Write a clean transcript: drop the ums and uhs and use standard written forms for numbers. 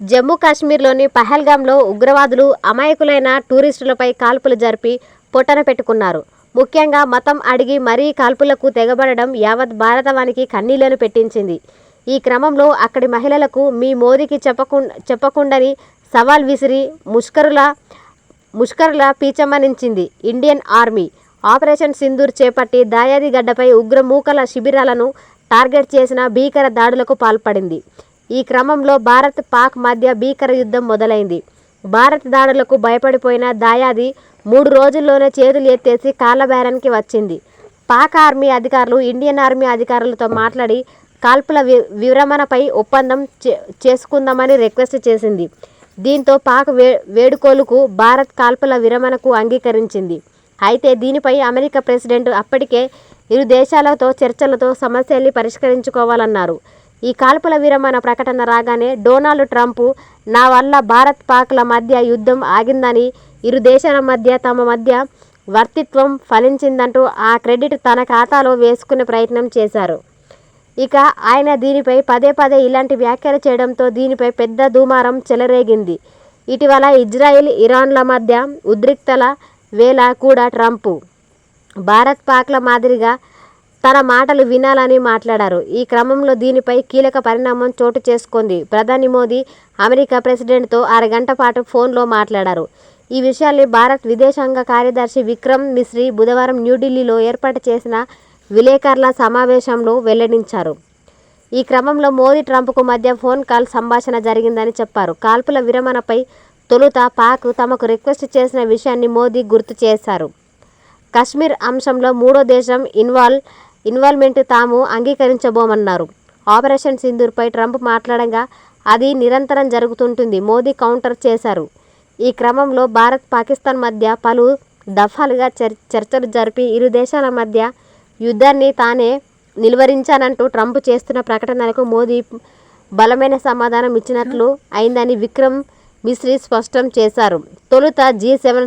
జమ్మూ కాశ్మీర్లోని పహల్గామ్లో ఉగ్రవాదులు అమాయకులైన టూరిస్టులపై కాల్పులు జరిపి పొట్టన పెట్టుకున్నారు. ముఖ్యంగా మతం అడిగి మరీ కాల్పులకు తెగబడడం యావత్ భారతావనికి కన్నీళ్లను పెట్టించింది. ఈ క్రమంలో అక్కడి మహిళలకు మీ మోదీకి చెప్పకుండని సవాల్ విసిరి ముష్కరుల పీచమనించింది ఇండియన్ ఆర్మీ. ఆపరేషన్ సింధూర్ చేపట్టి దాయాది గడ్డపై ఉగ్ర మూకల శిబిరాలను టార్గెట్ చేసిన భీకర దాడులకు పాల్పడింది. ఈ క్రమంలో భారత్ పాక్ మధ్య భీకర యుద్ధం మొదలైంది. భారత్ దాడులకు భయపడిపోయిన దాయాది 3 రోజుల్లోనే చేతులు ఎత్తేసి కాళ్ళబేరానికి వచ్చింది. పాక్ ఆర్మీ అధికారులు ఇండియన్ ఆర్మీ అధికారులతో మాట్లాడి కాల్పుల విరమణపై ఒప్పందం చేసుకుందామని రిక్వెస్ట్ చేసింది. దీంతో పాక్ వేడుకోలుకు భారత్ కాల్పుల విరమణకు అంగీకరించింది. అయితే దీనిపై అమెరికా ప్రెసిడెంట్ అప్పటికే ఇరు దేశాలతో చర్చలతో సమస్యల్ని పరిష్కరించుకోవాలన్నారు. ఈ కాల్పుల విరమణ ప్రకటన రాగానే డొనాల్డ్ ట్రంప్ నా వల్ల భారత్ పాక్ల మధ్య యుద్ధం ఆగిందని, ఇరు దేశాల మధ్య తమ మధ్య వర్తిత్వం ఫలించిందంటూ ఆ క్రెడిట్ తన ఖాతాలో వేసుకునే ప్రయత్నం చేశారు. ఇక ఆయన దీనిపై పదే ఇలాంటి వ్యాఖ్యలు చేయడంతో దీనిపై పెద్ద దుమారం చెలరేగింది. ఇటీవల ఇజ్రాయెల్ ఇరాన్ల మధ్య ఉద్రిక్తల వేళ కూడా ట్రంప్ భారత్ పాక్ల మాదిరిగా తన మాటలు వినాలని మాట్లాడారు. ఈ క్రమంలో దీనిపై కీలక పరిణామం చోటు చేసుకుంది. ప్రధాని మోదీ అమెరికా ప్రెసిడెంట్తో అరగంట పాటు ఫోన్లో మాట్లాడారు. ఈ విషయాన్ని భారత్ విదేశాంగ కార్యదర్శి విక్రమ్ మిస్రీ బుధవారం న్యూఢిల్లీలో ఏర్పాటు చేసిన విలేకరుల సమావేశంలో వెల్లడించారు. ఈ క్రమంలో మోదీ ట్రంప్కు మధ్య ఫోన్ కాల్ సంభాషణ జరిగిందని చెప్పారు. కాల్పుల విరమణపై తొలుత పాక్ తమకు రిక్వెస్ట్ చేసిన విషయాన్ని మోదీ గుర్తు చేశారు. కశ్మీర్ అంశంలో మూడో దేశం ఇన్వాల్వ్మెంట్ తాము అంగీకరించబోమన్నారు. ఆపరేషన్ సింధూర్పై ట్రంప్ మాట్లాడగా అది నిరంతరం జరుగుతుంటుంది మోదీ కౌంటర్ చేశారు. ఈ క్రమంలో భారత్ పాకిస్తాన్ మధ్య పలు దఫాలుగా చర్చలు జరిపి ఇరు దేశాల మధ్య యుద్ధాన్ని తానే నిలువరించానంటూ ట్రంప్ చేస్తున్న ప్రకటనలకు మోదీ బలమైన సమాధానం ఇచ్చినట్లు అయిందని విక్రమ్ మిస్రీ స్పష్టం చేశారు. తొలుత G7